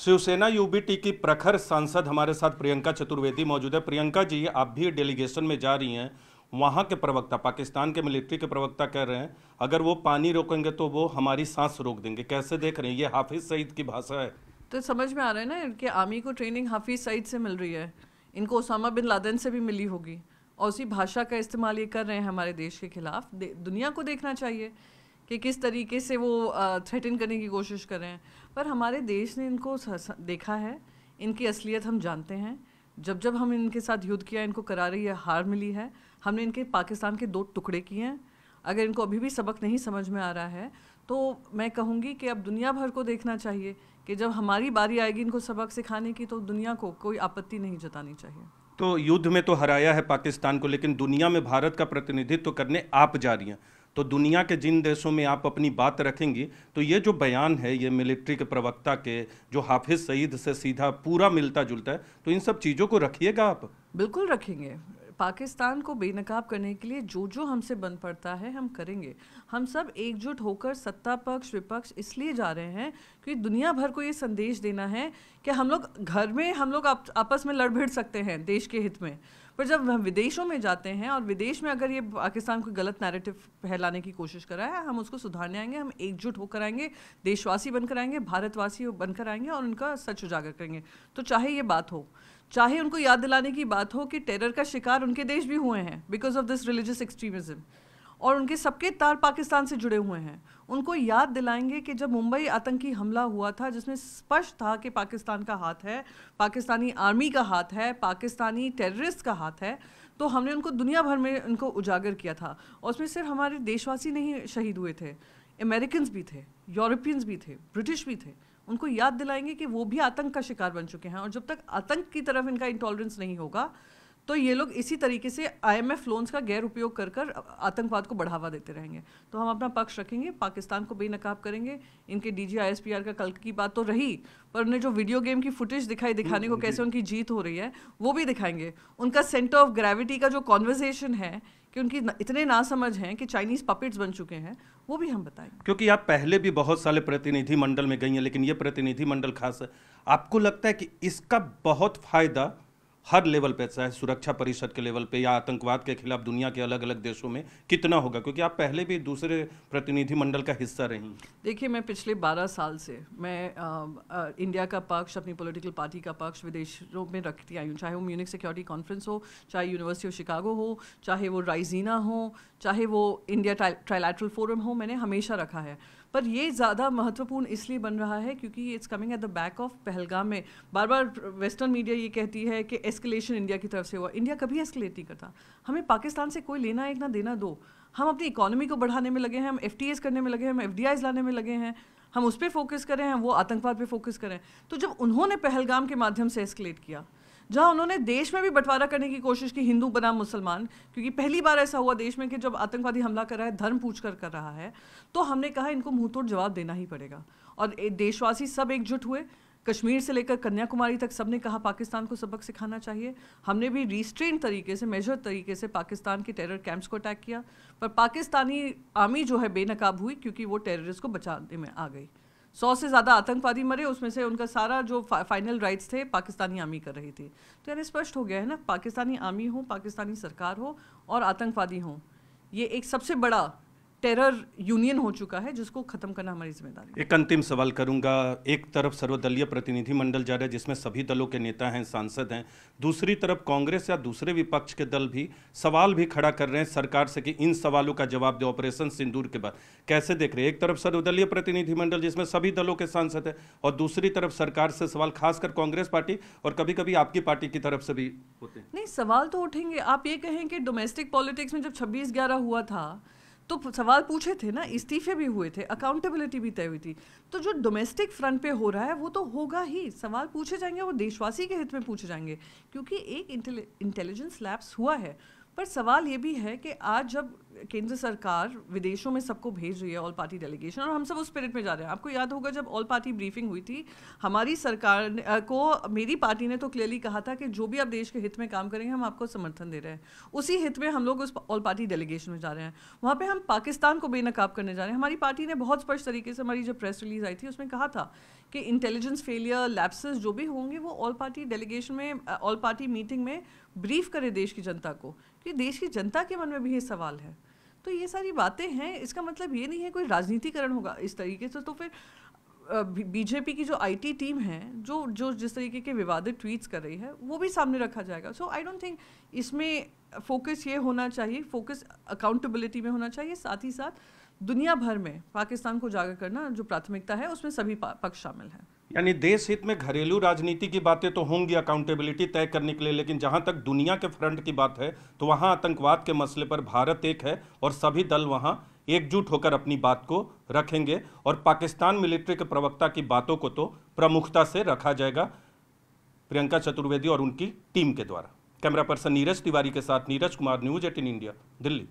Shiv Sena UBT की प्रखर सांसद हमारे साथ प्रियंका चतुर्वेदी मौजूद है। प्रियंका जी, आप भी डेलीगेशन में जा रही हैं। वहां के प्रवक्ता, पाकिस्तान के मिलिट्री के प्रवक्ता कह रहे हैं अगर वो पानी रोकेंगे तो वो हमारी सांस रोक देंगे। कैसे देख रहे हैं? ये हाफिज सईद की भाषा है। तो समझ में आ रहा है ना कि आर्मी को ट्रेनिंग हाफिज सईद से मिल रही है, इनको ओसामा बिन लादेन से भी मिली होगी, और उसी भाषा का इस्तेमाल ये कर रहे हैं हमारे देश के खिलाफ। दुनिया को देखना चाहिए कि किस तरीके से वो थ्रेटन करने की कोशिश कर रहे हैं। पर हमारे देश ने इनको देखा है, इनकी असलियत हम जानते हैं। जब जब हम इनके साथ युद्ध किया, इनको करारी हार मिली है। हमने इनके पाकिस्तान के 2 टुकड़े किए हैं। अगर इनको अभी भी सबक नहीं समझ में आ रहा है तो मैं कहूँगी कि अब दुनिया भर को देखना चाहिए कि जब हमारी बारी आएगी इनको सबक सिखाने की, तो दुनिया को कोई आपत्ति नहीं जतानी चाहिए। तो युद्ध में तो हराया है पाकिस्तान को, लेकिन दुनिया में भारत का प्रतिनिधित्व करने आप जा रही हैं। तो दुनिया के जिन देशों में आप अपनी बात रखेंगी, तो ये जो बयान है ये मिलिट्री के प्रवक्ता के, जो हाफिज सईद से सीधा पूरा मिलता जुलता है, तो इन सब चीज़ों को रखिएगा आप। बिल्कुल रखेंगे। पाकिस्तान को बेनकाब करने के लिए जो जो हमसे बन पड़ता है हम करेंगे। हम सब एकजुट होकर सत्ता पक्ष विपक्ष इसलिए जा रहे हैं क्योंकि दुनिया भर को ये संदेश देना है कि हम लोग घर में हम लोग आपस में लड़ भिड़ सकते हैं देश के हित में, पर जब हम विदेशों में जाते हैं और विदेश में अगर ये पाकिस्तान को गलत नैरेटिव फैलाने की कोशिश कर रहा है, हम उसको सुधारने आएंगे। हम एकजुट होकर आएंगे, देशवासी बनकर आएंगे, भारतवासी बनकर आएंगे और उनका सच उजागर करेंगे। तो चाहे ये बात हो, चाहे उनको याद दिलाने की बात हो कि टेरर का शिकार उनके देश भी हुए हैं because of this religious extremism, और उनके सबके तार पाकिस्तान से जुड़े हुए हैं। उनको याद दिलाएंगे कि जब मुंबई आतंकी हमला हुआ था, जिसमें स्पष्ट था कि पाकिस्तान का हाथ है, पाकिस्तानी आर्मी का हाथ है, पाकिस्तानी टेररिस्ट का हाथ है, तो हमने उनको दुनिया भर में उनको उजागर किया था। और उसमें सिर्फ हमारे देशवासी नहीं शहीद हुए थे, अमेरिकन्स भी थे, यूरोपियंस भी थे, ब्रिटिश भी थे। उनको याद दिलाएंगे कि वो भी आतंक का शिकार बन चुके हैं, और जब तक आतंक की तरफ इनका इंटॉलरेंस नहीं होगा तो ये लोग इसी तरीके से IMF लोन्स का गैर उपयोग कर कर आतंकवाद को बढ़ावा देते रहेंगे। तो हम अपना पक्ष रखेंगे, पाकिस्तान को बेनकाब करेंगे। इनके DG ISPR का कल की बात तो रही, पर उन्हें जो वीडियो गेम की फुटेज दिखाने को कैसे उनकी जीत हो रही है वो भी दिखाएंगे। उनका सेंटर ऑफ ग्रेविटी का जो कॉन्वर्सेशन है कि उनकी इतने नासमझ हैं कि चाइनीज पपेट्स बन चुके हैं, वो भी हम बताएंगे। क्योंकि आप पहले भी बहुत सारे प्रतिनिधि मंडल में गई हैं, लेकिन ये प्रतिनिधि मंडल खास है। आपको लगता है कि इसका बहुत फायदा हर लेवल पे, चाहे सुरक्षा परिषद के लेवल पे या आतंकवाद के खिलाफ दुनिया के अलग अलग देशों में, कितना होगा? क्योंकि आप पहले भी दूसरे प्रतिनिधि मंडल का हिस्सा रही। देखिए, मैं पिछले 12 साल से मैं इंडिया का पक्ष, अपनी पॉलिटिकल पार्टी का पक्ष विदेशों में रखती आई हूँ। चाहे वो म्यूनिक सिक्योरिटी कॉन्फ्रेंस हो, चाहे यूनिवर्सिटी ऑफ शिकागो हो, चाहे वो राइजीना हो, चाहे वो इंडिया ट्राइलैटरल फोरम हो, मैंने हमेशा रखा है। पर ये ज़्यादा महत्वपूर्ण इसलिए बन रहा है क्योंकि it's coming at the back of Pahalgam में। बार बार वेस्टर्न मीडिया ये कहती है कि एस्केलेशन इंडिया की तरफ से हुआ। इंडिया कभी एस्केलेट नहीं करता। हमें पाकिस्तान से कोई लेना एक ना देना दो। हम अपनी इकोनॉमी को बढ़ाने में लगे हैं, हम FTAs करने में लगे हैं, हम FDIs लाने में लगे हैं, हम उस पर फोकस करें हैं, वो आतंकवाद पे फोकस करें। तो जब उन्होंने पहलगाम के माध्यम से एस्केलेट किया, जहाँ उन्होंने देश में भी बंटवारा करने की कोशिश की, हिंदू बनाम मुसलमान, क्योंकि पहली बार ऐसा हुआ देश में कि जब आतंकवादी हमला कर रहा है धर्म पूछ कर रहा है, तो हमने कहा इनको मुंहतोड़ जवाब देना ही पड़ेगा। और देशवासी सब एकजुट हुए, कश्मीर से लेकर कन्याकुमारी तक सबने कहा पाकिस्तान को सबक सिखाना चाहिए। हमने भी रिस्ट्रेन तरीके से, मेजर तरीके से पाकिस्तान के टेरर कैंप्स को अटैक किया, पर पाकिस्तानी आर्मी जो है बेनकाब हुई क्योंकि वो टेररिस्ट को बचाने में आ गई। 100 से ज़्यादा आतंकवादी मरे, उसमें से उनका सारा जो फाइनल राइट्स थे पाकिस्तानी आर्मी कर रही थी। तो यानी स्पष्ट हो गया है ना, पाकिस्तानी आर्मी हो, पाकिस्तानी सरकार हो और आतंकवादी हो, ये एक सबसे बड़ा टेरर यूनियन हो चुका है जिसको खत्म करना हमारी जिम्मेदारी है। एक अंतिम सवाल करूंगा। एक तरफ सर्वदलीय प्रतिनिधि मंडल जा रहा है जिसमें सभी दलों के नेता हैं, सांसद हैं, दूसरी तरफ कांग्रेस या दूसरे विपक्ष के दल भी सवाल भी खड़ा कर रहे हैं सरकार से कि इन सवालों का जवाब दे ऑपरेशन सिंदूर के बाद। कैसे देख रहे हैं? एक तरफ सर्वदलीय प्रतिनिधि मंडल जिसमें सभी दलों के सांसद हैं और दूसरी तरफ सरकार से सवाल, खासकर कांग्रेस पार्टी और कभी कभी आपकी पार्टी की तरफ से भी होते हैं। नहीं, सवाल तो उठेंगे। आप ये कहें कि डोमेस्टिक पॉलिटिक्स में जब 26/11 हुआ था तो सवाल पूछे थे ना, इस्तीफे भी हुए थे, अकाउंटेबिलिटी भी तय हुई थी। तो जो डोमेस्टिक फ्रंट पे हो रहा है वो तो होगा ही, सवाल पूछे जाएंगे, वो देशवासी के हित में पूछे जाएंगे, क्योंकि एक इंटेलिजेंस लैप्स हुआ है। पर सवाल ये भी है कि आज जब केंद्र सरकार विदेशों में सबको भेज रही है ऑल पार्टी डेलीगेशन, और हम सब उस स्पिरिट में जा रहे हैं। आपको याद होगा जब ऑल पार्टी ब्रीफिंग हुई थी, हमारी सरकार को, मेरी पार्टी ने तो क्लियरली कहा था कि जो भी आप देश के हित में काम करेंगे हम आपको समर्थन दे रहे हैं। उसी हित में हम लोग उस ऑल पार्टी डेलीगेशन में जा रहे हैं। वहाँ पे हम पाकिस्तान को बेनकाब करने जा रहे हैं। हमारी पार्टी ने बहुत स्पष्ट तरीके से, हमारी जब प्रेस रिलीज आई थी उसमें कहा था कि इंटेलिजेंस फेलियर, लैप्सेस जो भी होंगे वो ऑल पार्टी डेलीगेशन में, ऑल पार्टी मीटिंग में ब्रीफ करे देश की जनता को, कि देश की जनता के मन में भी ये सवाल है। तो ये सारी बातें हैं, इसका मतलब ये नहीं है कोई राजनीतिकरण होगा इस तरीके से। तो फिर बीजेपी की जो आईटी टीम है, जो जो जिस तरीके के विवादित ट्वीट्स कर रही है, वो भी सामने रखा जाएगा। सो आई डोंट थिंक इसमें फोकस ये होना चाहिए, फोकस अकाउंटेबिलिटी में होना चाहिए। साथ ही साथ दुनिया भर में पाकिस्तान को उजागर करना जो प्राथमिकता है, उसमें सभी पक्ष शामिल हैं। यानी देश हित में घरेलू राजनीति की बातें तो होंगी अकाउंटेबिलिटी तय करने के लिए, लेकिन जहां तक दुनिया के फ्रंट की बात है तो वहां आतंकवाद के मसले पर भारत एक है और सभी दल वहां एकजुट होकर अपनी बात को रखेंगे, और पाकिस्तान मिलिट्री के प्रवक्ता की बातों को तो प्रमुखता से रखा जाएगा प्रियंका चतुर्वेदी और उनकी टीम के द्वारा। कैमरा पर्सन नीरज तिवारी के साथ नीरज कुमार, न्यूज़ 18 इंडिया, दिल्ली।